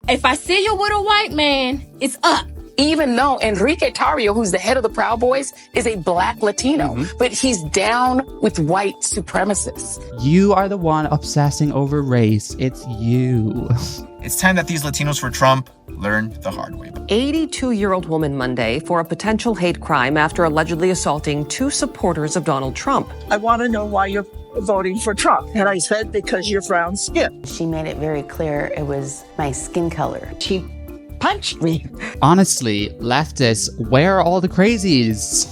If I see you with a white man, it's up. Even though Enrique Tarrio, who's the head of the Proud Boys, is a black Latino, but he's down with white supremacists. You are the one obsessing over race. It's you. It's time that these Latinos for Trump learn the hard way. 82-year-old woman Monday for a potential hate crime after allegedly assaulting two supporters of Donald Trump. I want to know why you're voting for Trump. And I said, because you're brown skin. She made it very clear it was my skin color. She punched me. Honestly, leftists, where are all the crazies?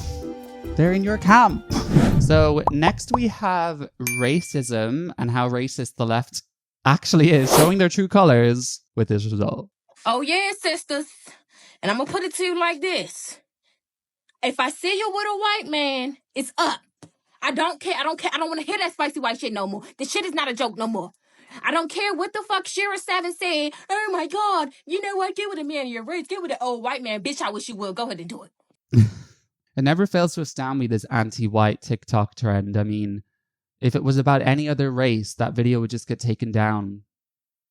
They're in your camp. So next we have racism and how racist the left actually is, showing their true colors with this result. Oh yeah, sisters. And I'm gonna put it to you like this. If I see you with a white man, it's up. I don't care. I don't want to hear that spicy white shit no more. This shit is not a joke no more. I don't care what the fuck Shira Savin said. Oh my God. You know what? Get with a man of your race. Get with an old white man. Bitch, I wish you would. Go ahead and do it. It never fails to astound me, this anti-white TikTok trend. I mean, if it was about any other race, that video would just get taken down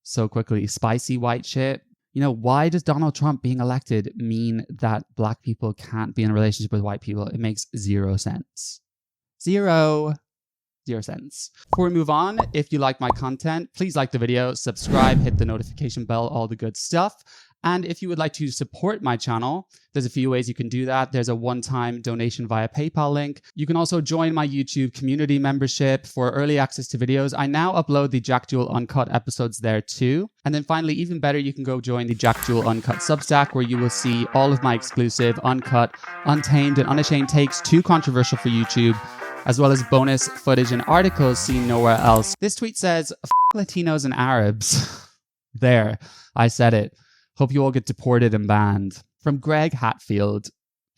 so quickly. Spicy white shit. You know, why does Donald Trump being elected mean that black people can't be in a relationship with white people? It makes zero sense. Zero sense. Before we move on, if you like my content, please like the video, subscribe, hit the notification bell, all the good stuff. And if you would like to support my channel, there's a few ways you can do that. There's a one-time donation via PayPal link. You can also join my YouTube community membership for early access to videos. I now upload the Jack Jewell Uncut episodes there too. And then finally, even better, you can go join the Jack Jewell Uncut Substack, where you will see all of my exclusive, uncut, untamed, and unashamed takes too controversial for YouTube, as well as bonus footage and articles seen nowhere else. This tweet says, "F Latinos and Arabs." There, I said it. Hope you all get deported and banned. From Greg Hatfield.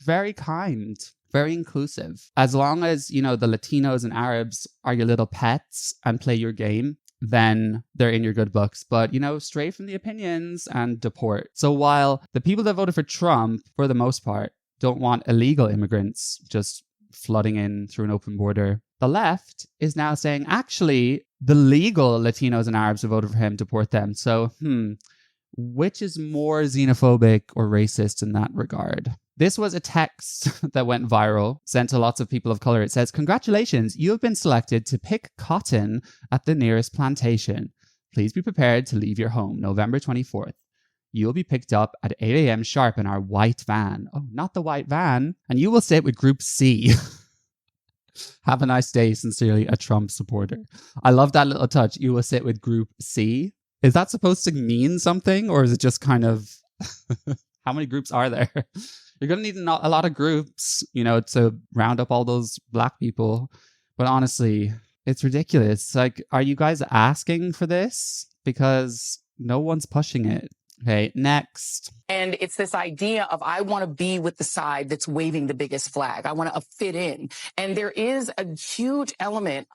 Very kind, very inclusive. As long as, you know, the Latinos and Arabs are your little pets and play your game, then they're in your good books. But, you know, stray from the opinions and deport. So while the people that voted for Trump, for the most part, don't want illegal immigrants just flooding in through an open border, the left is now saying, actually, the legal Latinos and Arabs who voted for him, deport them. So, which is more xenophobic or racist in that regard? This was a text that went viral, sent to lots of people of color. It says, "Congratulations, you have been selected to pick cotton at the nearest plantation. Please be prepared to leave your home November 24th. You will be picked up at 8 a.m. sharp in our white van." Oh, not the white van. "And you will sit with Group C. Have a nice day. Sincerely, a Trump supporter." I love that little touch. You will sit with Group C. Is that supposed to mean something, or is it just kind of, how many groups are there? You're going to need a lot of groups, you know, to round up all those black people. But honestly, it's ridiculous. Like, are you guys asking for this? Because no one's pushing it. Okay, next. And it's this idea of, I want to be with the side that's waving the biggest flag. I want to fit in. And there is a huge element,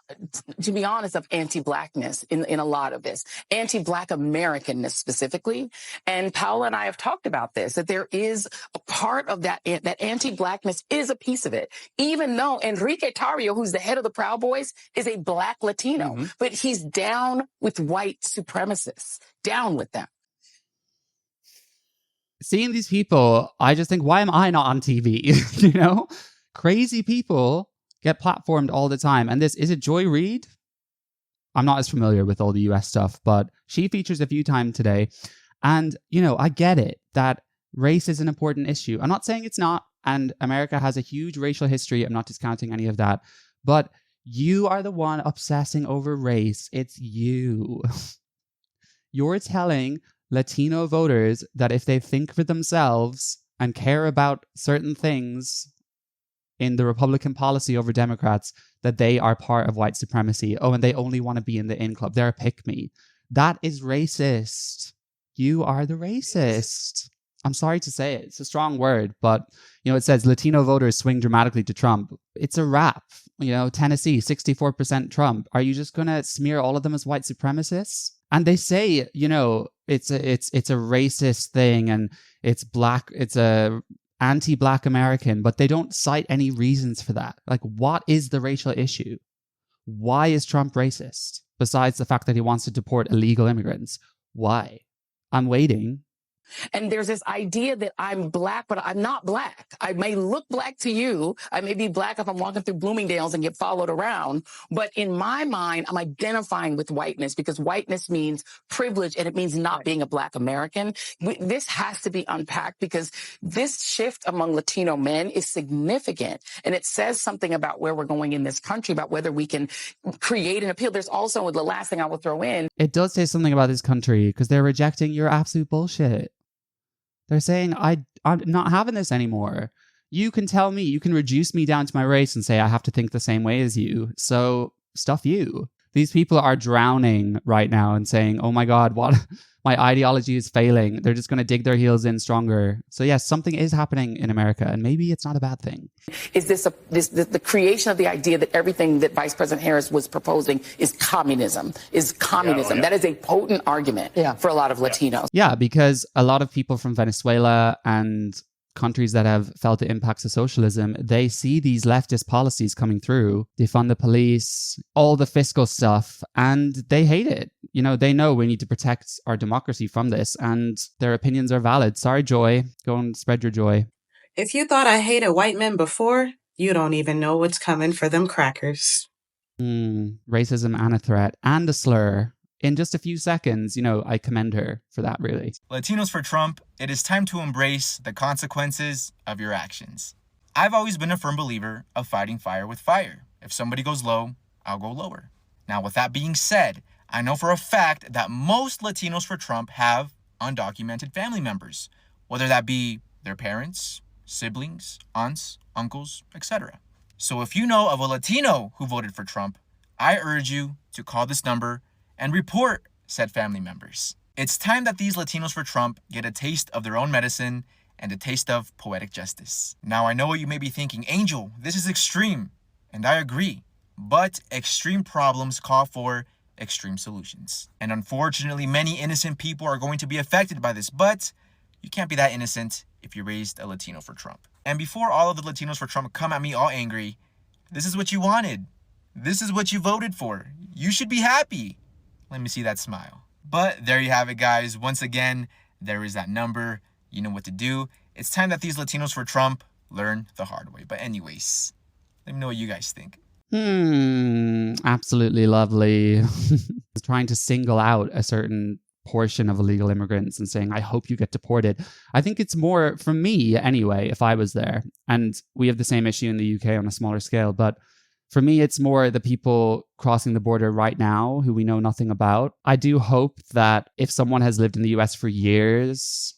to be honest, of anti-blackness in a lot of this. Anti-black Americanness specifically. And Paula and I have talked about this, that there is a part of that anti-blackness is a piece of it. Even though Enrique Tarrio, who's the head of the Proud Boys, is a black Latino, but he's down with white supremacists, down with them. Seeing these people, I just think, why am I not on TV? You know, crazy people get platformed all the time. And is it Joy Reid? I'm not as familiar with all the US stuff, but she features a few times today. And, you know, I get it that race is an important issue. I'm not saying it's not. And America has a huge racial history. I'm not discounting any of that. But you are the one obsessing over race. It's you. You're telling Latino voters that if they think for themselves and care about certain things in the Republican policy over Democrats, that they are part of white supremacy. Oh, and they only want to be in the in club. They're a pick-me. That is racist. You are the racist. I'm sorry to say it. It's a strong word, but, you know, it says Latino voters swing dramatically to Trump. It's a wrap. You know, Tennessee, 64% Trump. Are you just going to smear all of them as white supremacists? And they say, you know, it's a racist thing and it's a anti-black American, but they don't cite any reasons for that. Like, what is the racial issue? Why is Trump racist? Besides the fact that he wants to deport illegal immigrants. Why? I'm waiting. And there's this idea that I'm black, but I'm not black. I may look black to you. I may be black if I'm walking through Bloomingdale's and get followed around. But in my mind, I'm identifying with whiteness because whiteness means privilege and it means not being a black American. This has to be unpacked because this shift among Latino men is significant. And it says something about where we're going in this country, about whether we can create an appeal. There's also the last thing I will throw in. It does say something about this country because they're rejecting your absolute bullshit. They're saying, I'm not having this anymore. You can tell me, you can reduce me down to my race and say I have to think the same way as you. So stuff you. These people are drowning right now and saying, oh my God, what? My ideology is failing. They're just going to dig their heels in stronger. So yes, something is happening in America, and maybe it's not a bad thing. Is the creation of the idea that everything that Vice President Harris was proposing is communism? That is a potent argument for a lot of Latinos. Yeah, because a lot of people from Venezuela and countries that have felt the impacts of socialism, they see these leftist policies coming through. They fund the police, all the fiscal stuff, and they hate it. You know, they know we need to protect our democracy from this, and their opinions are valid. Sorry, Joy. Go and spread your joy. If you thought I hated white men before, you don't even know what's coming for them crackers. Racism and a threat and a slur. In just a few seconds, you know, I commend her for that, really. Latinos for Trump, it is time to embrace the consequences of your actions. I've always been a firm believer of fighting fire with fire. If somebody goes low, I'll go lower. Now, with that being said, I know for a fact that most Latinos for Trump have undocumented family members, whether that be their parents, siblings, aunts, uncles, etc. So if you know of a Latino who voted for Trump, I urge you to call this number and report said family members. It's time that these Latinos for Trump get a taste of their own medicine and a taste of poetic justice. Now, I know what you may be thinking, Angel, this is extreme, and I agree. But extreme problems call for extreme solutions. And unfortunately, many innocent people are going to be affected by this, but you can't be that innocent if you raised a Latino for Trump. And before all of the Latinos for Trump come at me all angry, this is what you wanted. This is what you voted for. You should be happy. Let me see that smile. But there you have it, guys. Once again, there is that number. You know what to do. It's time that these Latinos for Trump learn the hard way. But anyways, let me know what you guys think. Absolutely lovely. Trying to single out a certain portion of illegal immigrants and saying, I hope you get deported. I think it's more, for me anyway, if I was there, and we have the same issue in the UK on a smaller scale, but for me, it's more the people crossing the border right now who we know nothing about. I do hope that if someone has lived in the US for years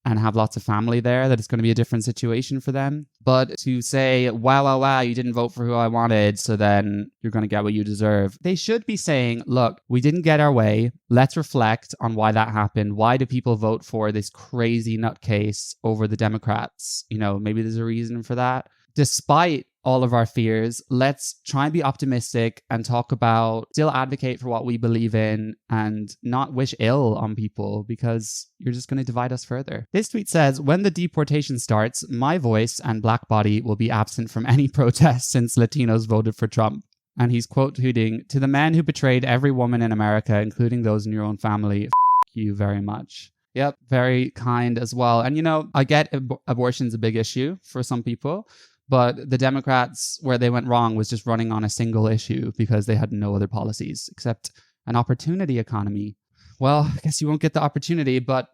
and have lots of family there, that it's going to be a different situation for them. But to say, wow, you didn't vote for who I wanted, so then you're going to get what you deserve. They should be saying, look, we didn't get our way. Let's reflect on why that happened. Why do people vote for this crazy nutcase over the Democrats? You know, maybe there's a reason for that. Despite all of our fears, let's try and be optimistic and talk about, still advocate for what we believe in and not wish ill on people because you're just going to divide us further. This tweet says, when the deportation starts, my voice and black body will be absent from any protest since Latinos voted for Trump. And he's quote tweeting, to the man who betrayed every woman in America, including those in your own family, f*** you very much. Yep, very kind as well. And you know, I get abortion's a big issue for some people. But the Democrats, where they went wrong was just running on a single issue because they had no other policies except an opportunity economy. Well, I guess you won't get the opportunity, but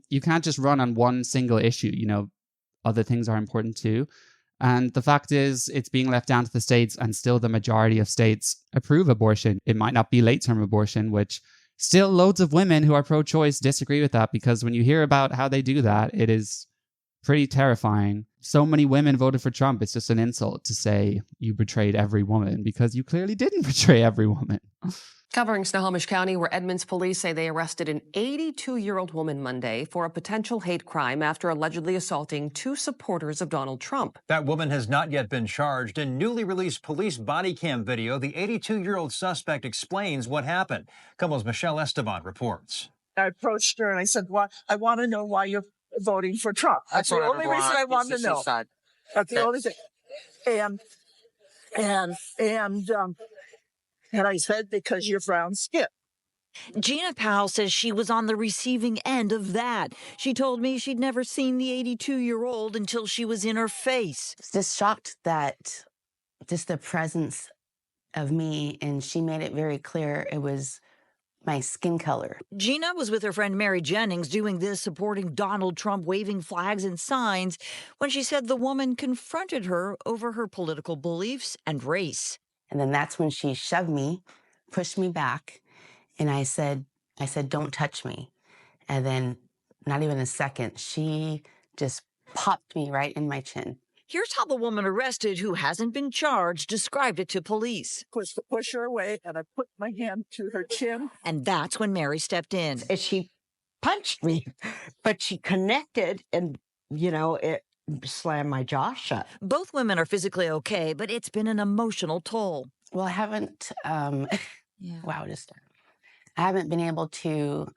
you can't just run on one single issue. You know, other things are important too. And the fact is, it's being left down to the states, and still the majority of states approve abortion. It might not be late-term abortion, which still loads of women who are pro-choice disagree with that, because when you hear about how they do that, it is pretty terrifying. So many women voted for Trump. It's just an insult to say you betrayed every woman, because you clearly didn't betray every woman. Covering Snohomish County, where Edmonds police say they arrested an 82-year-old woman Monday for a potential hate crime after allegedly assaulting two supporters of Donald Trump. That woman has not yet been charged. In newly released police body cam video, the 82-year-old suspect explains what happened. KOMO's Michelle Esteban reports. I approached her and I said, "Why? I want to know why you're voting for Trump. That's the only reason I want to know. That's the only thing." And I said, because you're brown skin. Gina Powell says she was on the receiving end of that. She told me she'd never seen the 82-year-old until she was in her face. Just shocked that just the presence of me, and she made it very clear it was my skin color. Gina was with her friend Mary Jennings doing this, supporting Donald Trump, waving flags and signs, when she said the woman confronted her over her political beliefs and race. And then that's when she shoved me, pushed me back, and I said, don't touch me. And then not even a second, she just popped me right in my chin. Here's how the woman arrested, who hasn't been charged, described it to police. Push her away, and I put my hand to her chin. And that's when Mary stepped in. She punched me, but she connected, and, it slammed my jaw shut. Both women are physically okay, but it's been an emotional toll. Well, I haven't, I haven't been able to,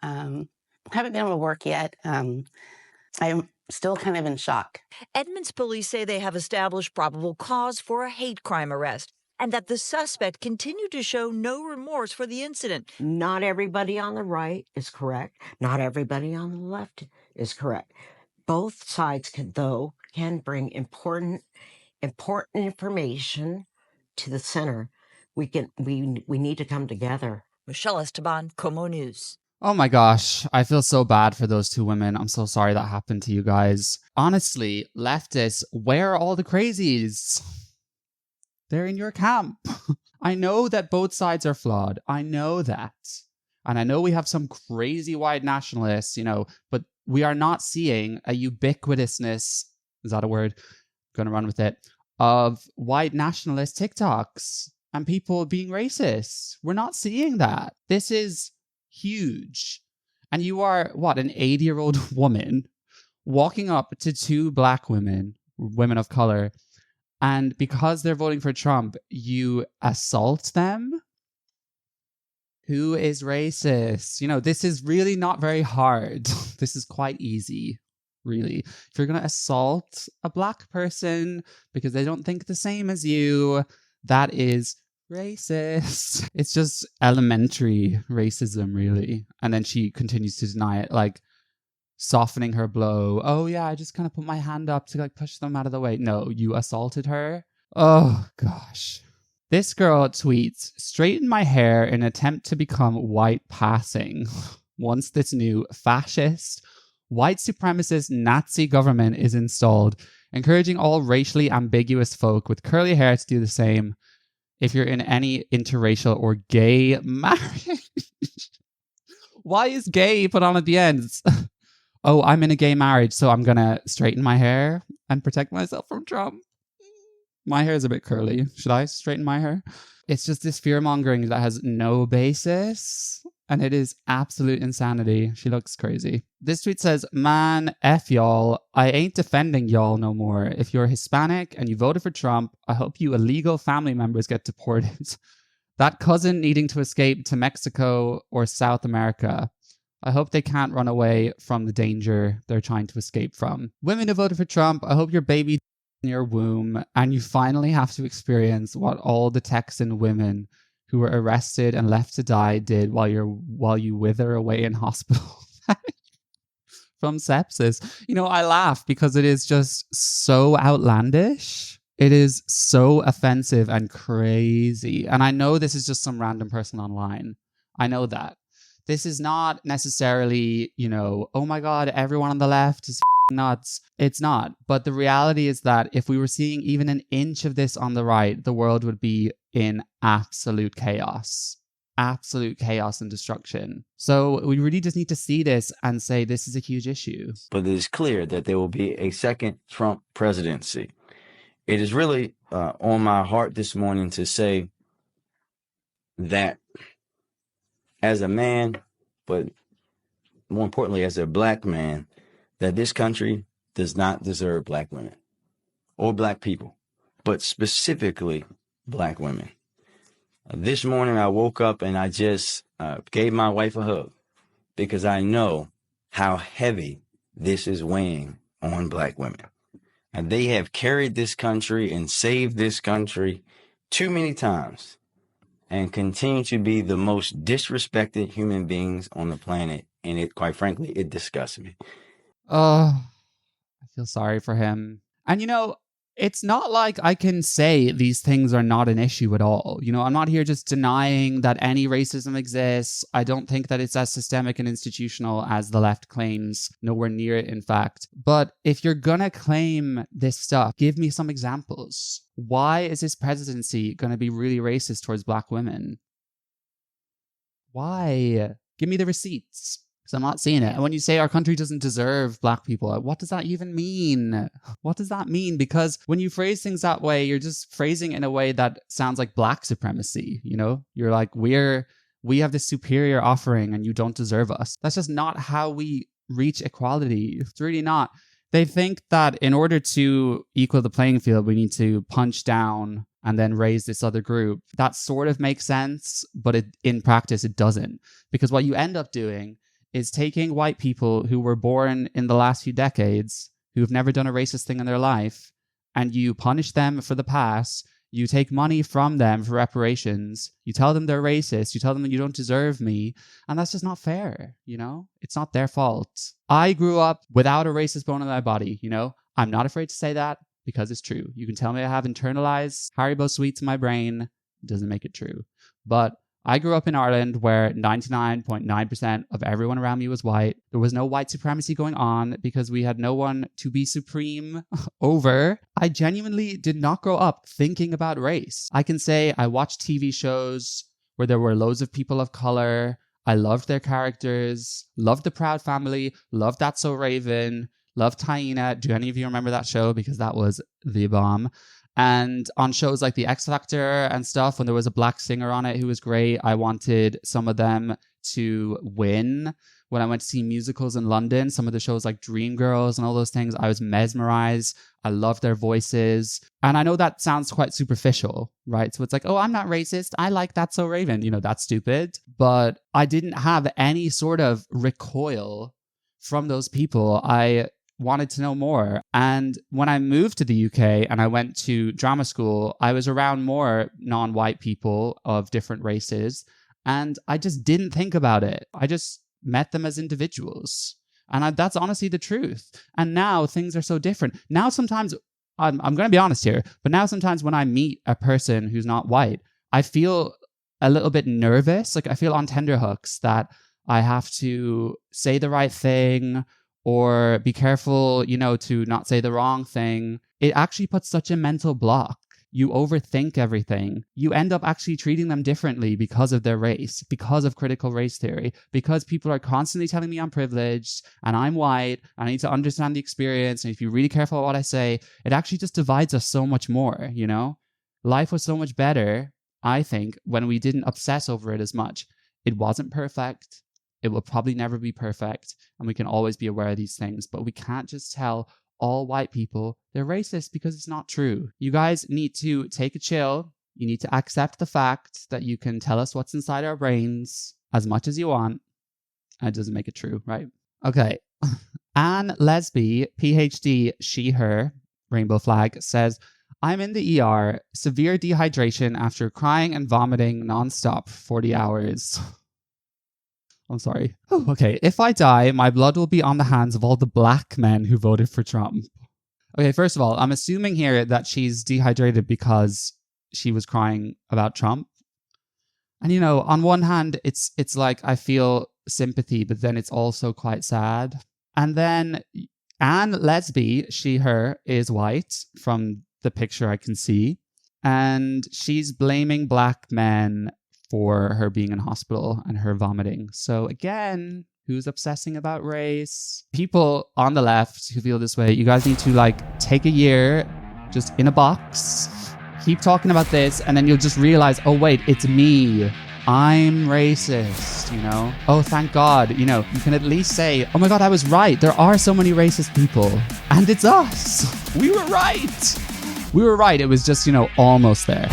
work yet. I'm still kind of in shock. Edmonds police say they have established probable cause for a hate crime arrest, and that the suspect continued to show no remorse for the incident. Not everybody on the right is correct. Not everybody on the left is correct. Both sides can bring important information to the center. We need to come together. Michelle Esteban, Como News. Oh my gosh, I feel so bad for those two women. I'm so sorry that happened to you guys. Honestly, leftists, where are all the crazies? They're in your camp. I know that both sides are flawed. I know that. And I know we have some crazy white nationalists, but we are not seeing a ubiquitousness, is that a word? I'm going to run with it, of white nationalist TikToks and people being racist. We're not seeing that. This is huge. And you are, an 80-year-old woman walking up to two black women of color, and because they're voting for Trump, you assault them? Who is racist? This is really not very hard. This is quite easy, really. If you're going to assault a black person because they don't think the same as you, that is racist. It's just elementary racism, really. And then she continues to deny it, like softening her blow. Oh yeah, I just kind of put my hand up to push them out of the way. No, you assaulted her. Oh gosh. This girl tweets, straighten my hair in an attempt to become white passing once this new fascist, white supremacist Nazi government is installed, encouraging all racially ambiguous folk with curly hair to do the same. If you're in any interracial or gay marriage. Why is gay put on at the end? Oh, I'm in a gay marriage, so I'm going to straighten my hair and protect myself from Trump. My hair is a bit curly. Should I straighten my hair? It's just this fear-mongering that has no basis, and it is absolute insanity. She looks crazy. This tweet says, man, F y'all. I ain't defending y'all no more. If you're Hispanic and you voted for Trump, I hope you illegal family members get deported. That cousin needing to escape to Mexico or South America. I hope they can't run away from the danger they're trying to escape from. Women who voted for Trump, I hope your baby in your womb and you finally have to experience what all the Texan women who were arrested and left to die did while you wither away in hospital from sepsis. I laugh because it is just so outlandish. It is so offensive and crazy. And I know this is just some random person online. I know that. This is not necessarily, oh my God, everyone on the left is nuts. It's not. But the reality is that if we were seeing even an inch of this on the right, the world would be in absolute chaos. Absolute chaos and destruction. So we really just need to see this and say this is a huge issue. But it is clear that there will be a second Trump presidency. It is really on my heart this morning to say that as a man, but more importantly as a black man, that this country does not deserve black women or black people, but specifically black women. This morning I woke up and I just gave my wife a hug because I know how heavy this is weighing on black women. And they have carried this country and saved this country too many times. and continue to be the most disrespected human beings on the planet. And it, quite frankly, it disgusts me. Oh, I feel sorry for him. And you know, it's not like I can say these things are not an issue at all. You know, I'm not here just denying that any racism exists. I don't think that it's as systemic and institutional as the left claims. Nowhere near it, in fact. But if you're gonna claim this stuff, give me some examples. Why is this presidency gonna be really racist towards Black women? Why? Give me the receipts. Because I'm not seeing it. And when you say our country doesn't deserve Black people, what does that even mean? What does that mean? Because when you phrase things that way, you're just phrasing it in a way that sounds like Black supremacy, you know? You're like, we have this superior offering and you don't deserve us. That's just not how we reach equality. It's really not. They think that in order to equal the playing field, we need to punch down and then raise this other group. That sort of makes sense, but in practice, it doesn't. Because what you end up doing is taking white people who were born in the last few decades, who've never done a racist thing in their life, and you punish them for the past, you take money from them for reparations, you tell them they're racist, you tell them that you don't deserve me, and that's just not fair, you know? It's not their fault. I grew up without a racist bone in my body, you know? I'm not afraid to say that because it's true. You can tell me I have internalized Haribo sweets in my brain. It doesn't make it true. But I grew up in Ireland where 99.9% of everyone around me was white. There was no white supremacy going on because we had no one to be supreme over. I genuinely did not grow up thinking about race. I can say I watched TV shows where there were loads of people of color. I loved their characters, loved the Proud Family, loved That's So Raven, loved Taina. Do any of you remember that show? Because that was the bomb. And on shows like The X Factor and stuff, when there was a Black singer on it who was great, I wanted some of them to win. When I went to see musicals in London, some of the shows like Dreamgirls and all those things, I was mesmerized. I loved their voices. And I know that sounds quite superficial, right? So it's like, oh, I'm not racist. I like That's So Raven. You know, that's stupid. But I didn't have any sort of recoil from those people. I wanted to know more. And when I moved to the UK and I went to drama school, I was around more non-white people of different races. And I just didn't think about it. I just met them as individuals. And that's honestly the truth. And now things are so different. Now sometimes, I'm going to be honest here, but now sometimes when I meet a person who's not white, I feel a little bit nervous. Like I feel on tenterhooks that I have to say the right thing or be careful, you know, to not say the wrong thing. It actually puts such a mental block. You overthink everything. You end up actually treating them differently because of their race, because of critical race theory, because people are constantly telling me I'm privileged and I'm white and I need to understand the experience. And if you're really careful about what I say, it actually just divides us so much more, you know? Life was so much better, I think, when we didn't obsess over it as much. It wasn't perfect. It will probably never be perfect, and we can always be aware of these things, but we can't just tell all white people they're racist because it's not true. You guys need to take a chill. You need to accept the fact that you can tell us what's inside our brains as much as you want, and it doesn't make it true, right? Okay. Anne Lesby, PhD, she, her, rainbow flag, says, I'm in the ER, severe dehydration after crying and vomiting nonstop for 40 hours. I'm sorry. Oh, okay. If I die, my blood will be on the hands of all the Black men who voted for Trump. Okay, first of all, I'm assuming here that she's dehydrated because she was crying about Trump. And, you know, on one hand, it's like I feel sympathy, but then it's also quite sad. And then Anne Lesby, she, her, is white from the picture I can see. And she's blaming Black men for her being in hospital and her vomiting. So again, who's obsessing about race? People on the left who feel this way, you guys need to like take a year just in a box, keep talking about this, and then you'll just realize, oh wait, it's me. I'm racist, you know? Oh, thank God. You know, you can at least say, oh my God, I was right. There are so many racist people. And it's us. We were right. We were right. It was just, you know, almost there.